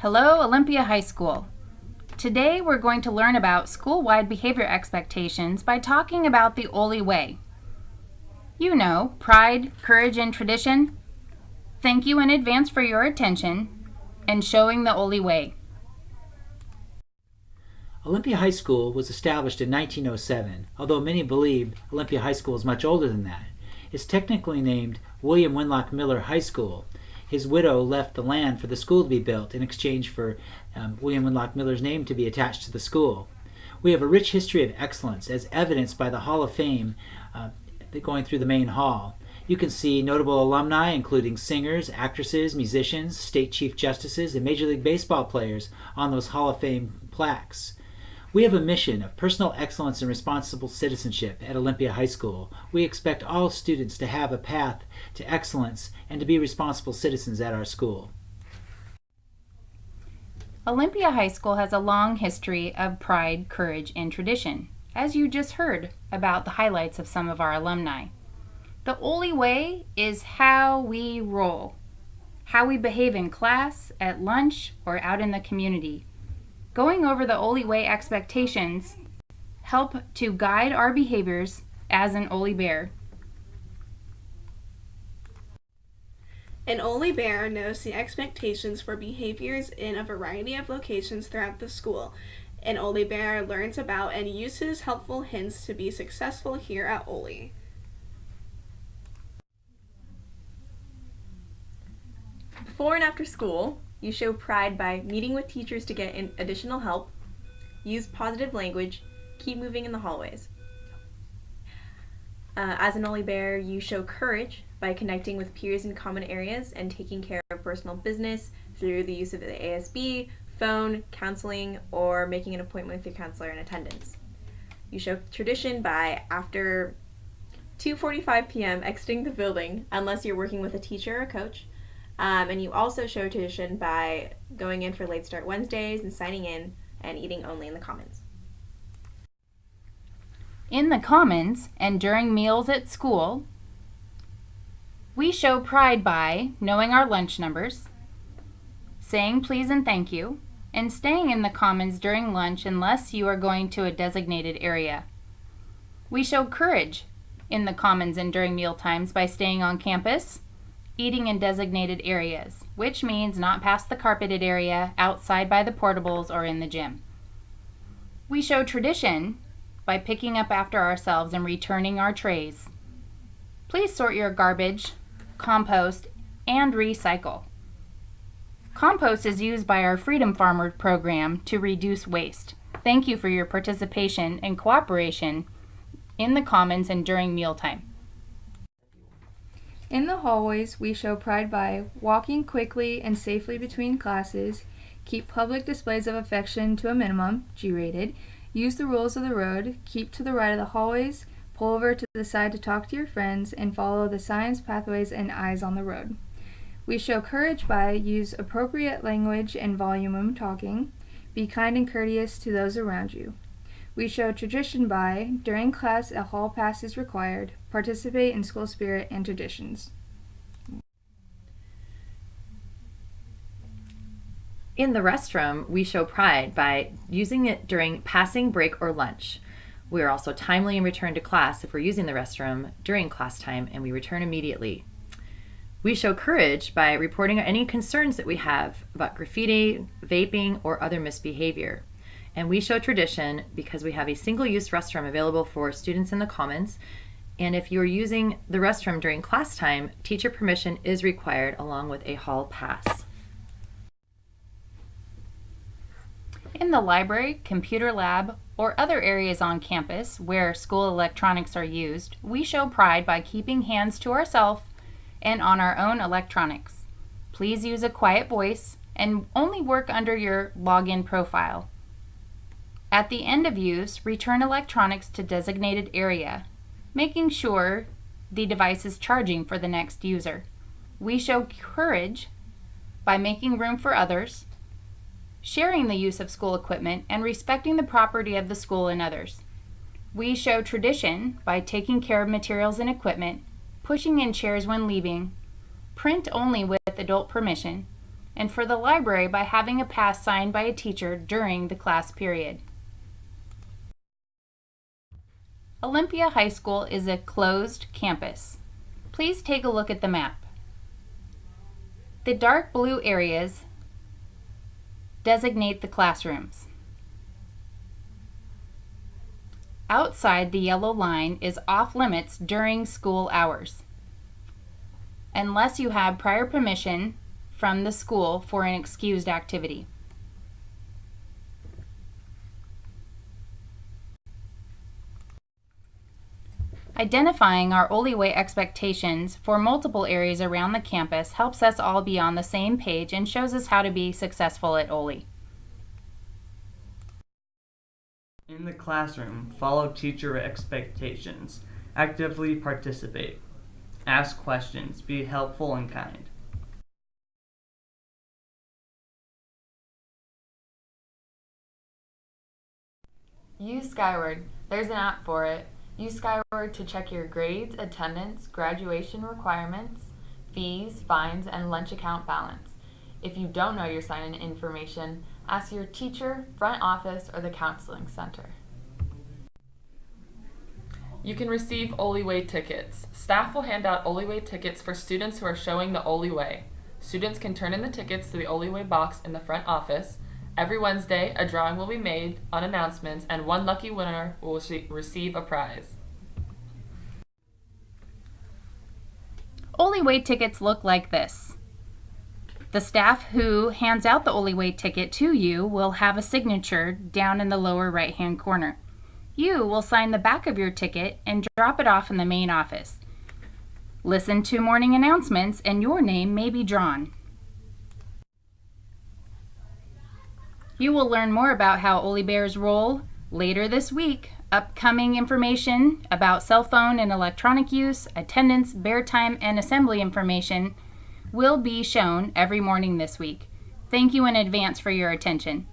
Hello, Olympia High School. Today we're going to learn about school-wide behavior expectations by talking about the OlyWay. You know, pride, courage, and tradition. Thank you in advance for your attention and showing the OlyWay. Olympia High School was established in 1907, although many believe Olympia High School is much older than that. It's technically named William Winlock Miller High School. His widow left the land for the school to be built in exchange for William Winlock Miller's name to be attached to the school. We have a rich history of excellence as evidenced by the Hall of Fame going through the main hall. You can see notable alumni including singers, actresses, musicians, state chief justices, and Major League Baseball players on those Hall of Fame plaques. We have a mission of personal excellence and responsible citizenship at Olympia High School. We expect all students to have a path to excellence and to be responsible citizens at our school. Olympia High School has a long history of pride, courage, and tradition, as you just heard about the highlights of some of our alumni. The OlyWay is how we roll, how we behave in class, at lunch, or out in the community. Going over the OlyWay expectations help to guide our behaviors as an Oly Bear. An Oly Bear knows the expectations for behaviors in a variety of locations throughout the school. An Oly Bear learns about and uses helpful hints to be successful here at Oly. Before and after school, you show pride by meeting with teachers to get additional help, use positive language, keep moving in the hallways. As an Oly Bear, you show courage by connecting with peers in common areas and taking care of personal business through the use of the ASB, phone, counseling, or making an appointment with your counselor in attendance. You show tradition by, after 2:45 p.m., exiting the building unless you're working with a teacher or a coach. And you also show tradition by going in for Late Start Wednesdays and signing in and eating only in the Commons. In the Commons and during meals at school, we show pride by knowing our lunch numbers, saying please and thank you, and staying in the Commons during lunch unless you are going to a designated area. We show courage in the Commons and during meal times by staying on campus, eating in designated areas, which means not past the carpeted area, outside by the portables, or in the gym. We show tradition by picking up after ourselves and returning our trays. Please sort your garbage, compost, and recycle. Compost is used by our Freedom Farmer program to reduce waste. Thank you for your participation and cooperation in the Commons and during mealtime. In the hallways, we show pride by walking quickly and safely between classes, keep public displays of affection to a minimum, G-rated, use the rules of the road, keep to the right of the hallways, pull over to the side to talk to your friends, and follow the signs, pathways, and eyes on the road. We show courage by use appropriate language and volume talking, be kind and courteous to those around you. We show tradition by, during class, a hall pass is required, participate in school spirit and traditions. In the restroom, we show pride by using it during passing, break, or lunch. We are also timely and return to class if we're using the restroom during class time, and we return immediately. We show courage by reporting any concerns that we have about graffiti, vaping, or other misbehavior. And we show tradition because we have a single-use restroom available for students in the Commons. And if you're using the restroom during class time, teacher permission is required along with a hall pass. In the library, computer lab, or other areas on campus where school electronics are used, we show pride by keeping hands to ourselves and on our own electronics. Please use a quiet voice and only work under your login profile. At the end of use, return electronics to designated area, making sure the device is charging for the next user. We show courage by making room for others, sharing the use of school equipment, and respecting the property of the school and others. We show tradition by taking care of materials and equipment, pushing in chairs when leaving, print only with adult permission, and for the library by having a pass signed by a teacher during the class period. Olympia High School is a closed campus. Please take a look at the map. The dark blue areas designate the classrooms. Outside the yellow line is off limits during school hours, unless you have prior permission from the school for an excused activity. Identifying our OlyWay expectations for multiple areas around the campus helps us all be on the same page and shows us how to be successful at Oly. In the classroom, follow teacher expectations. Actively participate. Ask questions. Be helpful and kind. Use Skyward. There's an app for it. Use Skyward to check your grades, attendance, graduation requirements, fees, fines, and lunch account balance. If you don't know your sign-in information, ask your teacher, front office, or the counseling center. You can receive OlyWay tickets. Staff will hand out OlyWay tickets for students who are showing the OlyWay. Students can turn in the tickets to the OlyWay box in the front office. Every Wednesday, a drawing will be made on announcements, and one lucky winner will receive a prize. OlyWay tickets look like this. The staff who hands out the OlyWay ticket to you will have a signature down in the lower right-hand corner. You will sign the back of your ticket and drop it off in the main office. Listen to morning announcements and your name may be drawn. You will learn more about how Oly Bears roll later this week. Upcoming information about cell phone and electronic use, attendance, bear time, and assembly information will be shown every morning this week. Thank you in advance for your attention.